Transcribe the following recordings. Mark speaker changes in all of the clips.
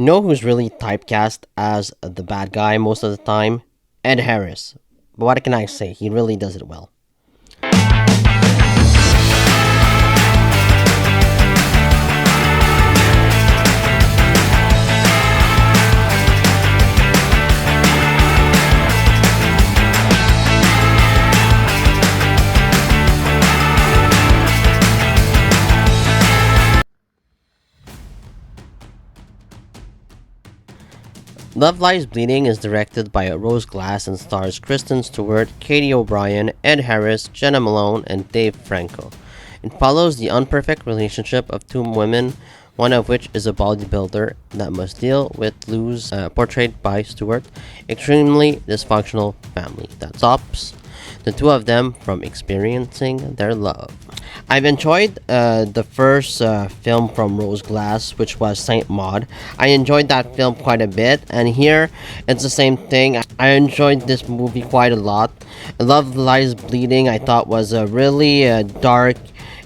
Speaker 1: You know who's really typecast as the bad guy most of the time? Ed Harris. But what can I say? He really does it well. Love Lies Bleeding is directed by Rose Glass and stars Kristen Stewart, Katie O'Brien, Ed Harris, Jenna Malone, and Dave Franco. It follows the unperfect relationship of two women, one of which is a bodybuilder that must deal with Lou's, portrayed by Stewart, extremely dysfunctional family that stops the two of them from experiencing their love. I've enjoyed the first film from Rose Glass, which was Saint Maud. I enjoyed that film quite a bit, and here it's the same thing. I enjoyed this movie quite a lot. Love Lies Bleeding, I thought was a really dark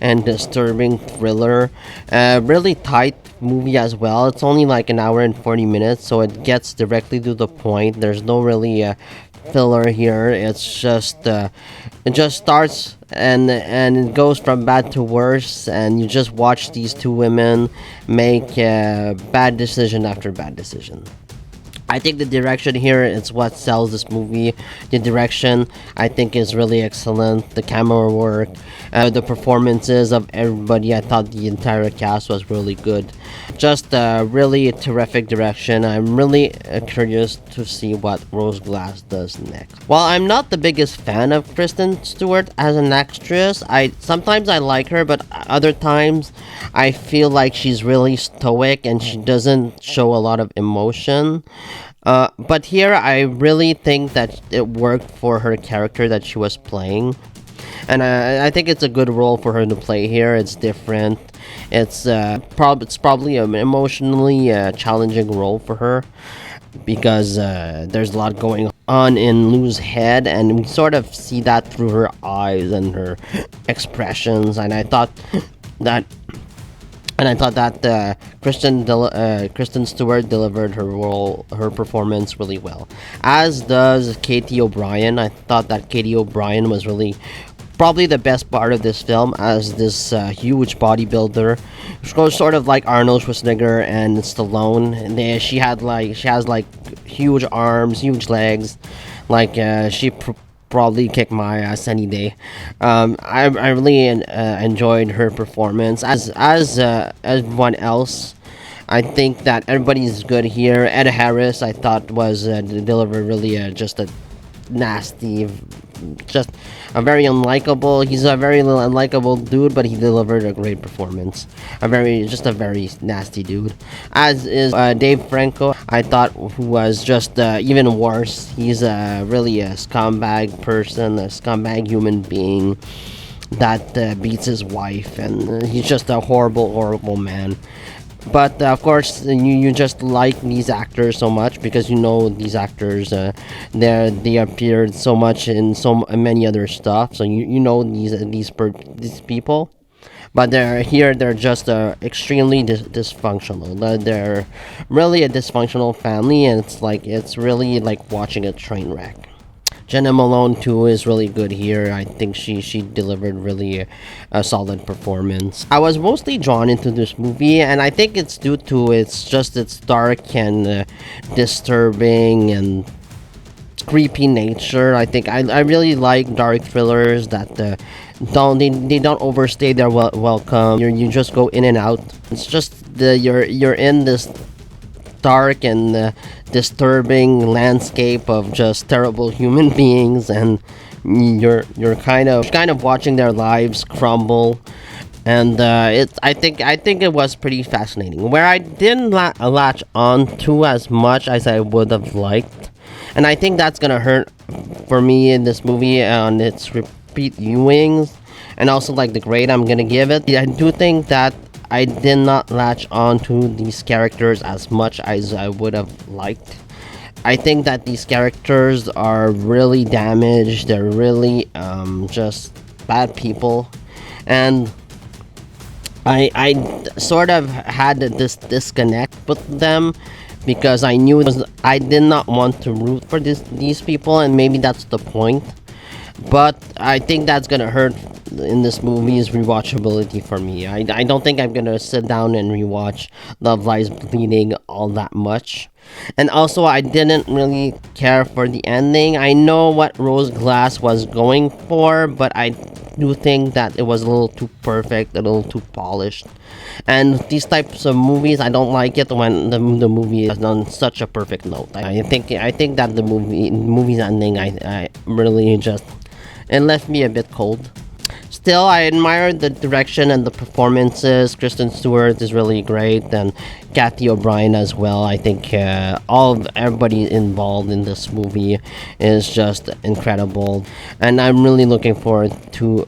Speaker 1: and disturbing thriller. Really tight movie as well. It's only like an hour and 40 minutes, so it gets directly to the point. There's no really filler here. It just starts and it goes from bad to worse, and you just watch these two women make bad decision after bad decision. I think the direction here is what sells this movie. The direction, I think, is really excellent. The camera work, the performances of everybody. I thought the entire cast was really good. Just really terrific direction. I'm really curious to see what Rose Glass does next. While I'm not the biggest fan of Kristen Stewart as an actress, I sometimes I like her, but other times I feel like she's really stoic and she doesn't show a lot of emotion. But here, I really think that it worked for her character that she was playing, and I think it's a good role for her to play here. It's different. It's probably an emotionally challenging role for her because there's a lot going on in Lou's head, and we sort of see that through her eyes and her expressions. That Kristen Stewart delivered her performance really well, as does Katie O'Brien. I thought that Katie O'Brien was really probably the best part of this film, as this huge bodybuilder. She goes sort of like Arnold Schwarzenegger and Stallone. And she has like huge arms, huge legs, like she probably kick my ass any day. I really enjoyed her performance, as everyone else. I think that everybody's good here. Ed Harris, I thought, was delivered really just a nasty, just a very unlikable. He's a very little unlikable dude, but he delivered a great performance. A very nasty dude. As is Dave Franco, I thought, who was just even worse. He's really a scumbag person, a scumbag human being that beats his wife, and he's just a horrible man. But of course, you just like these actors so much because you know these actors. They appeared so much in so many other stuff, so you know these people. But they're just extremely dysfunctional. They're really a dysfunctional family, and it's really like watching a train wreck. Jenna Malone too is really good here. I think she delivered really a solid performance. I was mostly drawn into this movie, and I think it's due to its dark and disturbing and creepy nature. I think I really like dark thrillers that they don't overstay their welcome. You just go in and out. It's just you're in this dark and disturbing landscape of just terrible human beings, and you're kind of watching their lives crumble. And I think it was pretty fascinating. Where I didn't latch on to as much as I would have liked, and I think that's gonna hurt for me in this movie on its repeat viewings, and also like the grade I'm gonna give it. I do think that I did not latch on to these characters as much as I would have liked. I think that these characters are really damaged. They're really just bad people, and sort of had this disconnect with them because I knew I did not want to root for these people, and maybe that's the point. But I think that's gonna hurt in this movie is rewatchability for me. I don't think I'm gonna sit down and rewatch Love Lies Bleeding all that much. And also, I didn't really care for the ending. I know what Rose Glass was going for, but I do think that it was a little too perfect, a little too polished. And these types of movies, I don't like it when the movie is on such a perfect note. I think that the movie's ending, I really just it left me a bit cold. Still, I admire the direction and the performances. Kristen Stewart is really great, and Kathy O'Brien as well. I think everybody involved in this movie is just incredible, and I'm really looking forward to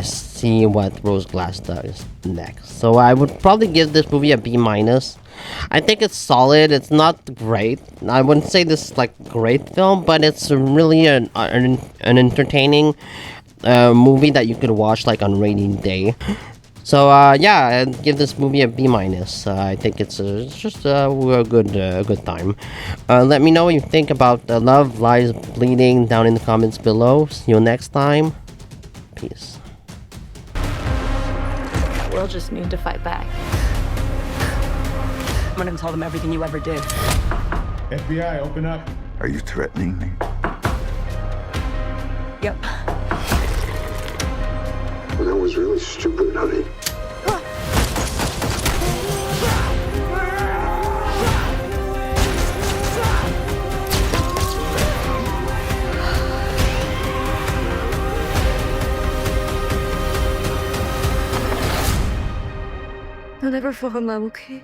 Speaker 1: see what Rose Glass does next. So I would probably give this movie a B minus. I think it's solid. It's not great. I wouldn't say this is like great film, but it's really an entertaining movie that you could watch like on rainy day. So yeah, I'd give this movie a B minus. I think it's just a good time. Let me know what you think about Love Lies Bleeding down in the comments below. See you next time. Peace.
Speaker 2: We'll just need to fight back.
Speaker 3: I'm gonna tell them everything you ever did.
Speaker 4: FBI, open up.
Speaker 5: Are you threatening me?
Speaker 3: Yep.
Speaker 6: Well, that was really stupid, honey.
Speaker 2: I'll never fall in love, okay?